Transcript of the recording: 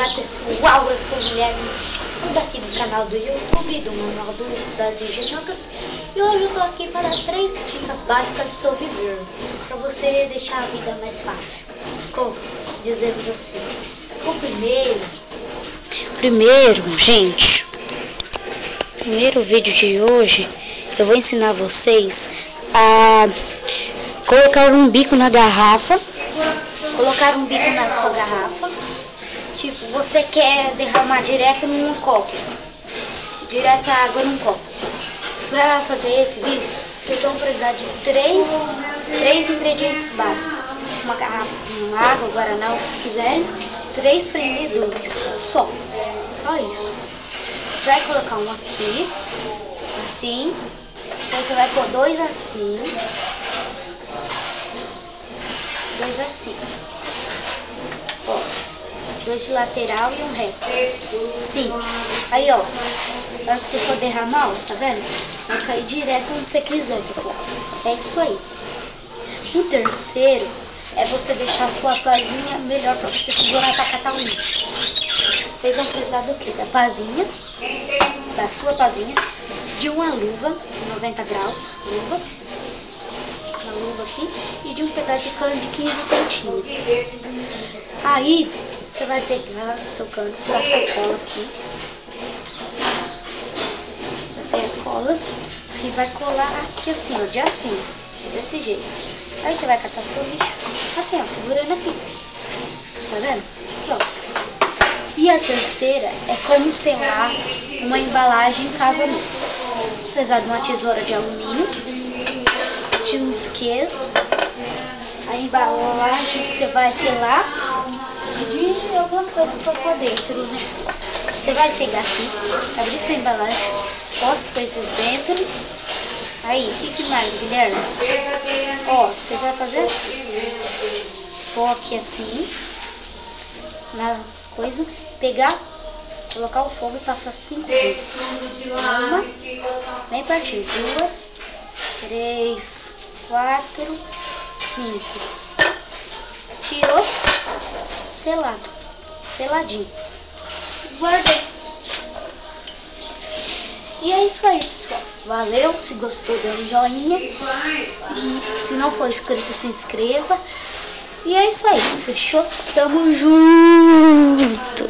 Olá pessoal, eu sou o Guilherme, sou daqui do canal do YouTube, do Manual das Engenhocas. E hoje eu tô aqui para 3 dicas básicas de sobreviver, para você deixar a vida mais fácil, como dizemos assim. O primeiro vídeo de hoje, eu vou ensinar vocês a colocar um bico na garrafa, colocar um bico na sua garrafa. Tipo, você quer derramar direto num copo, direto a água num copo. Para fazer esse vídeo, vocês vão precisar de três ingredientes básicos: uma garrafa com água, guaraná, o que quiser, 3 prendedores, só isso. Você vai colocar um aqui, assim, depois você vai pôr 2 assim, 2 assim, ó. 2 de lateral e um reto. Sim. Aí, ó. Na hora que você for derramar, ó, tá vendo? Vai cair direto onde você quiser, pessoal. É isso aí. O terceiro é você deixar a sua pazinha melhor pra você segurar pra catar o lixo. Vocês vão precisar do quê? Da pazinha, da sua pazinha, de uma luva, 90 graus, luva. Uma luva aqui. E de um pedaço de cano de 15 centímetros. Aí, você vai pegar seu cano, passar a cola aqui, passar a cola e vai colar aqui assim, ó, de assim, desse jeito. Aí você vai catar seu lixo, assim, ó, segurando aqui, tá vendo? Aqui, ó. E a terceira é como selar uma embalagem em casa mesmo. Precisar de uma tesoura de alumínio, de um isqueiro, a embalagem que você vai selar, de algumas coisas para pôr dentro, né? Você vai pegar aqui, abrir sua embalagem, pôr as coisas dentro. Aí, o que mais, Guilherme? Ó, vocês vão fazer assim. Pôr aqui assim, na coisa, pegar, colocar o fogo e passar 5 vezes. Uma, bem pertinho, 2, 3, 4, 5. Tirou, seladinho, guardei. E é isso aí, pessoal. Valeu, se gostou, dê um joinha, e se não for inscrito, se inscreva. E é isso aí, fechou? Tamo junto!